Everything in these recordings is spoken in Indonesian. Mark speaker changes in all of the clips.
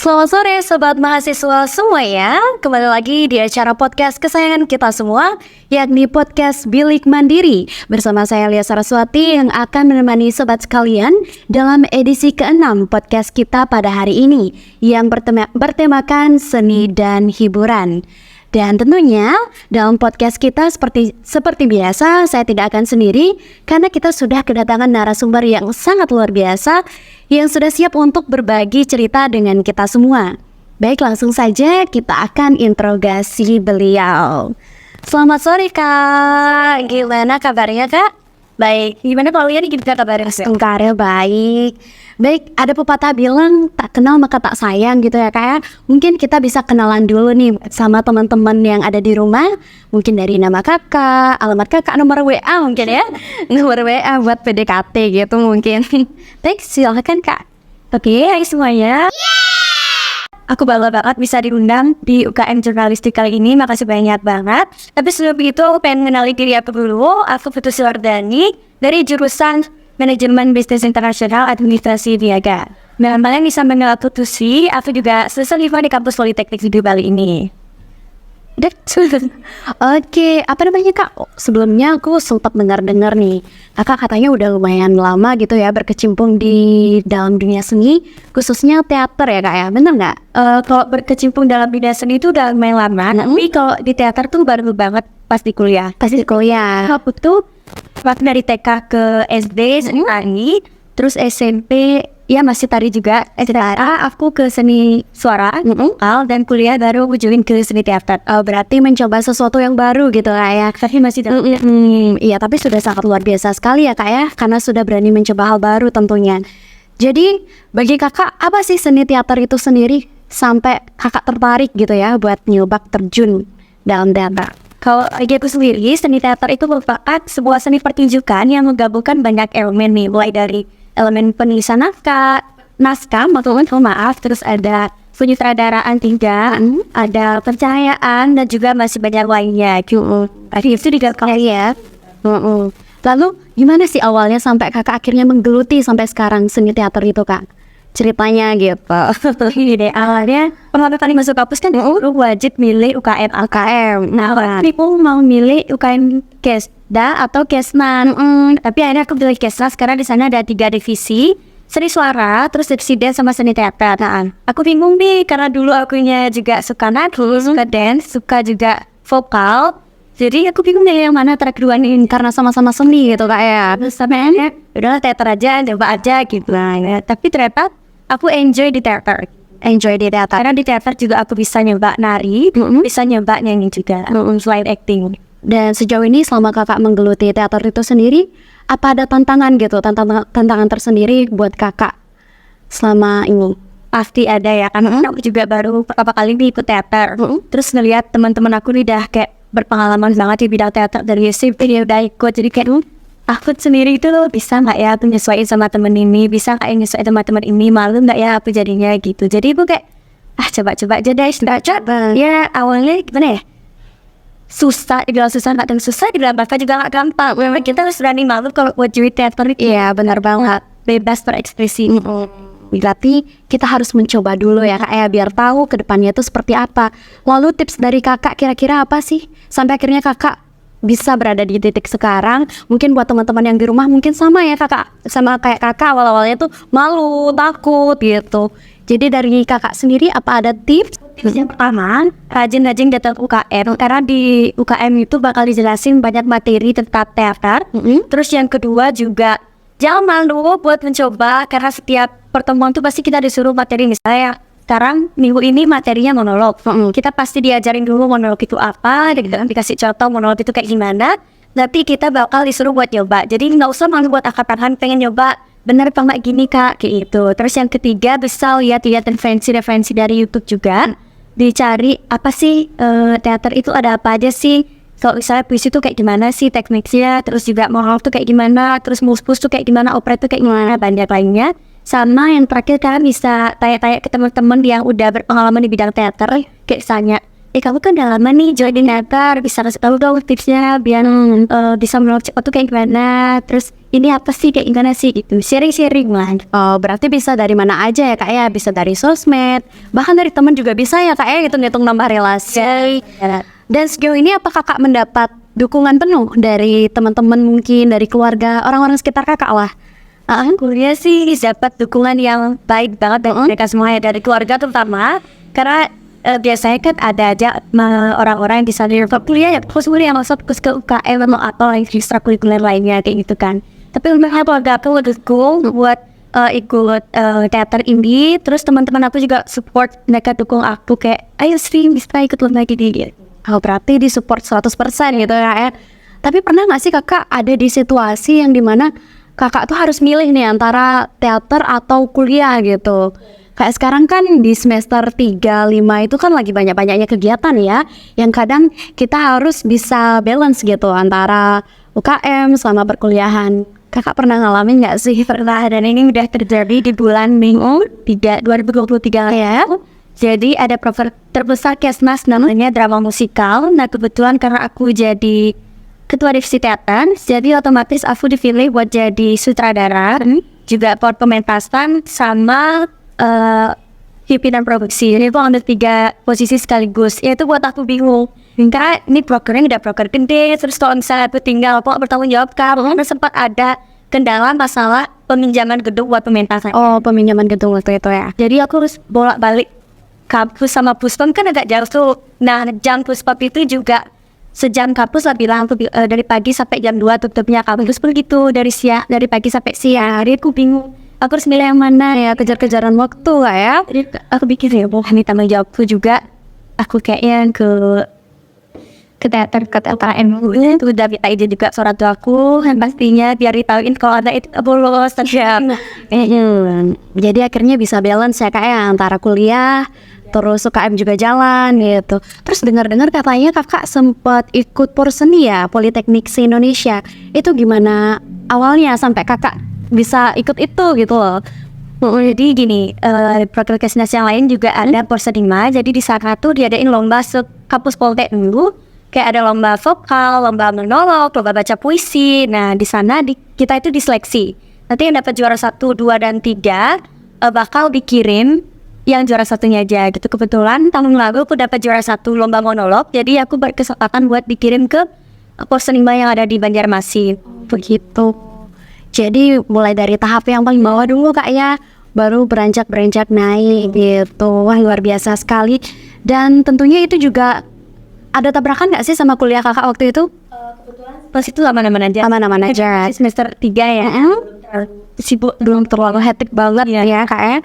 Speaker 1: Selamat sore Sobat Mahasiswa semua ya. Kembali lagi di acara podcast kesayangan kita semua, yakni Podcast Bilik Mandiri. Bersama saya Lia Saraswati yang akan menemani Sobat sekalian dalam edisi ke-6 podcast kita pada hari ini, yang bertemakan seni dan hiburan. Dan tentunya dalam podcast kita seperti biasa, saya tidak akan sendiri karena kita sudah kedatangan narasumber yang sangat luar biasa yang sudah siap untuk berbagi cerita dengan kita semua. Baik, langsung saja kita akan interogasi beliau. Selamat sore Kak, gimana kabarnya Kak? Baik, gimana kalian juga kabarnya? Kabarnya baik. Baik, ada pepatah bilang tak kenal maka tak sayang gitu ya Kak ya. Mungkin kita bisa kenalan dulu nih sama teman-teman yang ada di rumah. Mungkin dari nama kakak, alamat kakak, nomor WA mungkin ya. Nomor WA buat PDKT gitu mungkin. Baik, silakan Kak. Oke, hai semuanya. Aku bangga banget bisa diundang di UKM Jurnalistik kali ini, makasih banyak banget. Tapi sebelum itu aku pengen mengenali diri aku dulu. Aku Putus Wardani dari jurusan Manajemen Bisnis Internasional Administrasi Niaga. Nah, kalian bisa mengenal Putusi, aku juga selesai di kampus Politeknik di Bali ini. Oke, apa namanya Kak? Sebelumnya aku sempat dengar-dengar nih, Kakak katanya udah lumayan lama gitu ya berkecimpung di dalam dunia seni, khususnya teater ya Kak ya, bener nggak? Kalau berkecimpung dalam dunia seni itu udah lumayan lama, tapi kalau di teater tuh baru banget pas di kuliah. Aku tuh waktu dari TK ke SD seni tari, terus SMP ya masih tari juga. SMA aku ke seni suara, dan kuliah baru ujungin ke seni teater. Berarti mencoba sesuatu yang baru gitu Kak ya. Tapi masih iya, tapi sudah sangat luar biasa sekali ya Kak ya, karena sudah berani mencoba hal baru tentunya. Jadi bagi Kakak apa sih seni teater itu sendiri sampai Kakak tertarik gitu ya buat nyoba terjun dalam teater? Kalau bagi aku sendiri, seni teater itu merupakan sebuah seni pertunjukan yang menggabungkan banyak elemen nih, mulai dari elemen penulisan naskah, terus ada penyutradaraan tinggal, ada pencahayaan, dan juga masih banyak lainnya. Tadi itu digabungkan ya. Lalu gimana sih awalnya sampai Kakak akhirnya menggeluti sampai sekarang seni teater itu Kak? Ceritanya gitu. Ini deh, awalnya pertama kali masuk kampus kan wajib milih UKM. Nah, aku mau milih UKM Kesda atau Kesman. Tapi akhirnya aku pilih Kesnas karena di sana ada 3 divisi, seni suara, terus divisi dance sama seni teater. Nah, aku bingung nih karena dulu akunya juga suka nari, suka dance, suka juga vokal. Jadi aku bingung deh yang mana antara kedua ini karena sama-sama seni gitu Kak ya. Terus sampai akhirnya udahlah teater aja, coba aja gitu. Nah, ya. Tapi ternyata aku enjoy di teater. Karena di teater juga aku bisa nyoba nari, bisa nyoba nyanyi juga, selain acting. Dan sejauh ini selama Kakak menggeluti teater itu sendiri, apa ada tantangan gitu, tantangan tersendiri buat Kakak selama ini? Pasti ada ya, karena aku juga baru pertama kali ikut teater. Terus ngeliat teman-teman aku nih udah kayak berpengalaman banget di bidang teater dari SMP, dia udah ikut. Jadi kayak aku sendiri itu loh, bisa nggak ya aku nyesuaiin sama temen ini, bisa nggak ya nyesuaiin sama temen ini, malu nggak ya aku jadinya gitu. Jadi aku kayak coba-coba aja deh, coba. Ya awalnya gimana ya, susah, dibilang susah nggak dan susah, dibilang bakal juga nggak gampang. Memang kita harus berani malu kalau buat jadi teater itu. Iya benar banget, bebas berekspresi. Berarti kita harus mencoba dulu ya Kak ya, biar tahu ke depannya itu seperti apa. Lalu tips dari Kakak kira-kira apa sih sampai akhirnya Kakak bisa berada di titik sekarang? Mungkin buat teman-teman yang di rumah mungkin sama ya Kakak, sama kayak Kakak awal-awalnya tuh malu, takut gitu. Jadi dari Kakak sendiri apa ada tips? Yang pertama, rajin-rajin datang UKM, karena di UKM itu bakal dijelasin banyak materi tentang teater. Terus yang kedua juga jangan malu buat mencoba, karena setiap pertemuan tuh pasti kita disuruh materi. Misalnya sekarang minggu ini materinya monolog, kita pasti diajarin dulu monolog itu apa, dan dikasih contoh monolog itu kayak gimana. Nanti kita bakal disuruh buat nyoba. Jadi nggak usah malu buat angkatan pengen nyoba, bener apa nggak gini Kak, kayak gitu. Terus yang ketiga, bisa lihat referensi dari YouTube juga, dicari apa sih teater itu ada apa aja sih. Kalau misalnya puisi tuh kayak gimana sih tekniknya, terus juga monolog tuh kayak gimana, terus mus-pus tuh kayak gimana, opera tuh kayak gimana, banyak lainnya. Sama yang terakhir, kalian bisa tanya-tanya ke teman-teman yang udah berpengalaman di bidang teater, kayak misalnya kamu kan udah lama nih join di teater, bisa kasih tahu dong tipsnya biar bisa melewati cepat tuh kayak gimana, terus ini apa sih kayak gimana sih gitu, sharing-sharing lah.
Speaker 2: Oh, berarti bisa dari mana aja ya Kak ya? Bisa dari sosmed, bahkan dari teman juga bisa ya Kak ya, ngitung-ngitung nambah relasi. Dan sejauh ini apa Kakak mendapat dukungan penuh dari teman-teman, mungkin dari keluarga, orang-orang sekitar Kakak lah?
Speaker 1: Kuliah sih dapat dukungan yang baik banget dari mereka semua ya, dari keluarga terutama, karena biasanya kan ada aja orang-orang yang di sana kuliah ya fokus kuliah, masuk fokus ke UKM atau ekstrakurikuler lainnya kayak gitu kan. Tapi untungnya keluarga aku ngedukung buat ikut teater ini, terus teman-teman aku juga support, mereka dukung aku kayak ayo Sri bisa ikut lomba gini gitu.
Speaker 2: Oh, berarti disupport 100% gitu ya. Tapi pernah gak sih Kakak ada di situasi yang dimana Kakak tuh harus milih nih antara teater atau kuliah gitu? Kayak sekarang kan di semester 3, 5 itu kan lagi banyak-banyaknya kegiatan ya, yang kadang kita harus bisa balance gitu antara UKM sama perkuliahan. Kakak pernah ngalamin gak sih?
Speaker 1: Pernah, dan ini udah terjadi di bulan Mei 2023 ya. Jadi ada program terbesar Kesmas namanya drama musikal. Nah kebetulan karena aku jadi ketua divisi teater, jadi otomatis aku dipilih buat jadi sutradara, juga buat pementasan sama pimpinan produksi. Jadi aku ambil 3 posisi sekaligus. Ya itu buat aku bingung. Karena ini programnya udah program gede, terus kalau misalnya aku tinggal, aku gak bertanggung jawab karena sempat ada kendala masalah peminjaman gedung buat pementasan.
Speaker 2: Oh, peminjaman gedung waktu itu ya.
Speaker 1: Jadi aku harus bolak-balik kampus sama puspom kan agak jauh tuh. Nah jam puspom itu juga sejam kampus lah, bilang aku dari pagi sampai jam 2 tutupnya kampus pun gitu, dari pagi sampai siang. Jadi aku bingung aku harus milih yang mana
Speaker 2: Ya, kejar-kejaran waktu lah ya.
Speaker 1: Jadi aku pikir ya ini tanggung jawabku juga, aku kayaknya ke teateran itu udah minta izin juga surat tua aku, yang pastinya biar ditauin kalau ada itu bolos saja.
Speaker 2: Jadi akhirnya bisa balance ya Kak ya, antara kuliah terus UKM juga jalan gitu. Terus dengar-dengar katanya Kakak sempat ikut Porseni ya, Politeknik se-Indonesia. Itu gimana awalnya sampai Kakak bisa ikut itu gitu loh?
Speaker 1: Jadi gini, program kesenian yang lain juga ada Porsenima. Jadi di sana tuh diadain lomba kampus Poltek dulu, kayak ada lomba vokal, lomba monolog, lomba baca puisi. Nah di sana kita itu diseleksi. Nanti yang dapat juara 1, 2, dan 3 bakal dikirim yang juara satunya aja gitu. Kebetulan tahun lalu aku dapat juara 1 lomba monolog, jadi aku berkesempatan buat dikirim ke Porsenima yang ada di Banjarmasin.
Speaker 2: Begitu. Jadi mulai dari tahap yang paling bawah dulu Kak ya, baru beranjak naik gitu. Wah luar biasa sekali. Dan tentunya itu juga ada tabrakan gak sih sama kuliah Kakak waktu itu?
Speaker 1: Kebetulan pas itu aman-aman aja.
Speaker 2: Aman-aman aja.
Speaker 1: Semester 3 ya.
Speaker 2: Sibuk, belum terlalu hektik banget ya Kak ya.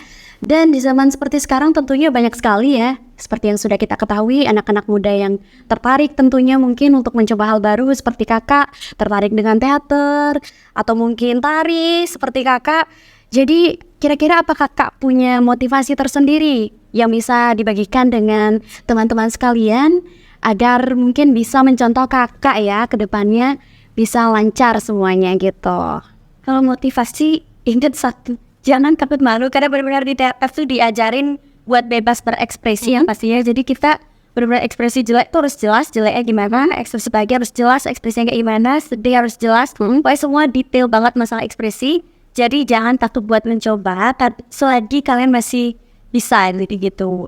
Speaker 2: Dan di zaman seperti sekarang tentunya banyak sekali ya, seperti yang sudah kita ketahui, anak-anak muda yang tertarik tentunya mungkin untuk mencoba hal baru seperti Kakak, tertarik dengan teater, atau mungkin tari seperti Kakak. Jadi kira-kira apa Kakak punya motivasi tersendiri yang bisa dibagikan dengan teman-teman sekalian agar mungkin bisa mencontoh Kakak ya ke depannya bisa lancar semuanya gitu?
Speaker 1: Kalau motivasi, ingat satu, jangan takut malu, karena benar-benar di teater tuh diajarin buat bebas berekspresi yang pastinya. Jadi kita benar-benar ekspresi jelek tuh harus jelas, jeleknya gimana, ekspresi bahagia harus jelas, ekspresinya kayak gimana, sedih harus jelas. Pokoknya semua detail banget masalah ekspresi. Jadi jangan takut buat mencoba, selagi kalian masih bisa gitu.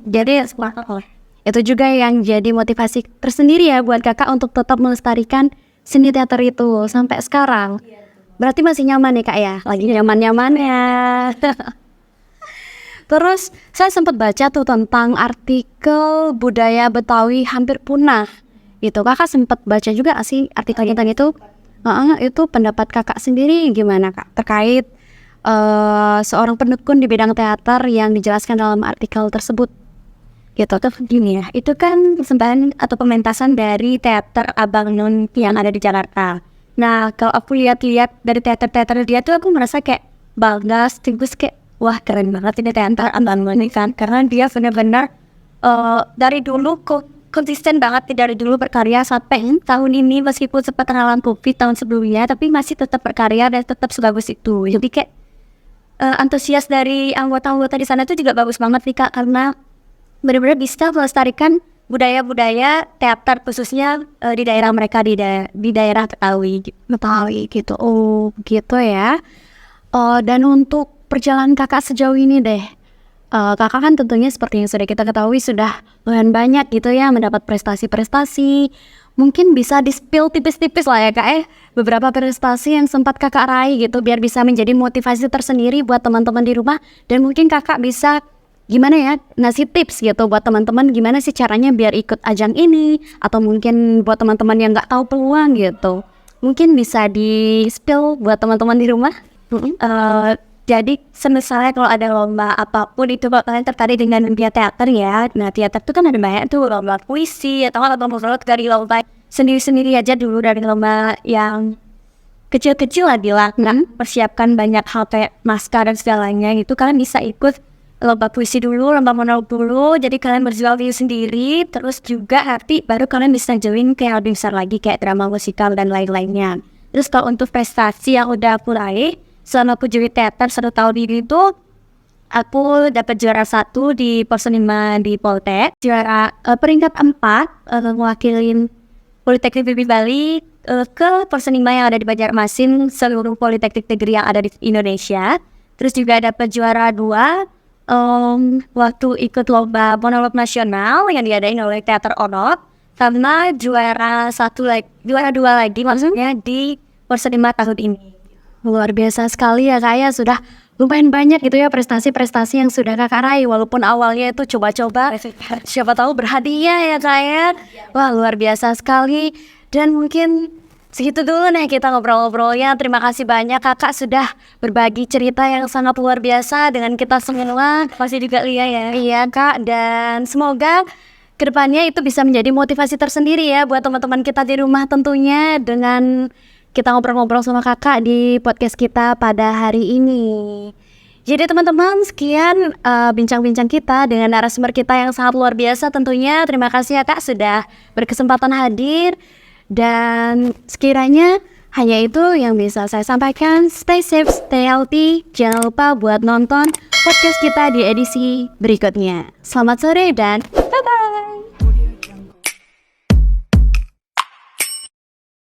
Speaker 1: Jadi semangat lah.
Speaker 2: Itu juga yang jadi motivasi tersendiri ya buat Kakak untuk tetap melestarikan seni teater itu sampai sekarang. Berarti masih nyaman nih Kak ya? Lagi nyaman-nyamannya. Terus saya sempat baca tuh tentang artikel budaya Betawi hampir punah. Gitu. Kakak sempat baca juga sih artikel tentang itu? Itu pendapat Kakak sendiri gimana Kak? Terkait seorang pendekun di bidang teater yang dijelaskan dalam artikel tersebut.
Speaker 1: Gitu tuh gini ya, itu kan persembahan atau pementasan dari teater Abang Nun yang ada di Jakarta. Nah kalau aku lihat-lihat dari teater-teater dia tuh aku merasa kayak bangga, sekaligus kayak wah keren banget ini teater Abang Nun ini kan, karena dia benar-benar dari dulu konsisten banget dari dulu berkarya sampai tahun ini, meskipun sempat terhalang COVID tahun sebelumnya, tapi masih tetap berkarya dan tetap sebagus itu. Jadi kayak antusias dari anggota-anggota di sana tuh juga bagus banget nih Kak, karena benar-benar bisa melestarikan budaya-budaya teater khususnya di daerah mereka di daerah
Speaker 2: Betawi gitu. Oh, gitu ya. Dan untuk perjalanan kakak sejauh ini deh, kakak kan tentunya seperti yang sudah kita ketahui sudah lumayan banyak gitu ya mendapat prestasi-prestasi. Mungkin bisa di-spill tipis-tipis lah ya kak beberapa prestasi yang sempat kakak raih gitu biar bisa menjadi motivasi tersendiri buat teman-teman di rumah. Dan mungkin kakak bisa gimana ya ngasih tips gitu buat teman-teman gimana sih caranya biar ikut ajang ini, atau mungkin buat teman-teman yang nggak tahu peluang gitu. Mungkin bisa di-spill buat teman-teman di rumah.
Speaker 1: Jadi misalnya kalau ada lomba apapun itu, kalau kalian tertarik dengan dunia teater ya, nah teater itu kan ada banyak tuh lomba puisi atau lomba dari lomba sendiri-sendiri aja dulu, dari lomba yang kecil-kecil lah dilakukan, persiapkan banyak hal kayak naskah dan segalanya gitu. Kalian bisa ikut lomba puisi dulu, lomba monolog dulu, jadi kalian berjual diri sendiri, terus juga nanti baru kalian bisa join kayak lebih besar lagi kayak drama musikal dan lain-lainnya. Terus kalau untuk prestasi yang udah aku raih selama aku jadi teater 1 tahun ini tuh, aku dapat juara 1 di Porsenima di Poltek, juara peringkat 4 mewakilin Politeknik PIB Bali ke Porsenima yang ada di Banjarmasin, seluruh politeknik negeri yang ada di Indonesia. Terus juga dapat juara 2 waktu ikut lomba monolog nasional yang diadain oleh Teater Onok, sama juara 2 lagi maksudnya di Porsenima tahun ini.
Speaker 2: Luar biasa sekali ya kak ya, sudah lumayan banyak gitu ya prestasi-prestasi yang sudah kakak raih, walaupun awalnya itu coba-coba, siapa tahu berhadiah ya kak ya. Wah luar biasa sekali. Dan mungkin segitu dulu nih kita ngobrol-ngobrolnya. Terima kasih banyak kakak sudah berbagi cerita yang sangat luar biasa dengan kita semua.
Speaker 1: Masih juga Lia ya.
Speaker 2: Iya kak, dan semoga kedepannya itu bisa menjadi motivasi tersendiri ya buat teman-teman kita di rumah tentunya, dengan kita ngobrol-ngobrol sama kakak di podcast kita pada hari ini. Jadi teman-teman, sekian bincang-bincang kita dengan narasumber kita yang sangat luar biasa tentunya. Terima kasih ya kak sudah berkesempatan hadir. Dan sekiranya hanya itu yang bisa saya sampaikan. Stay safe, stay healthy. Jangan lupa buat nonton podcast kita di edisi berikutnya. Selamat sore dan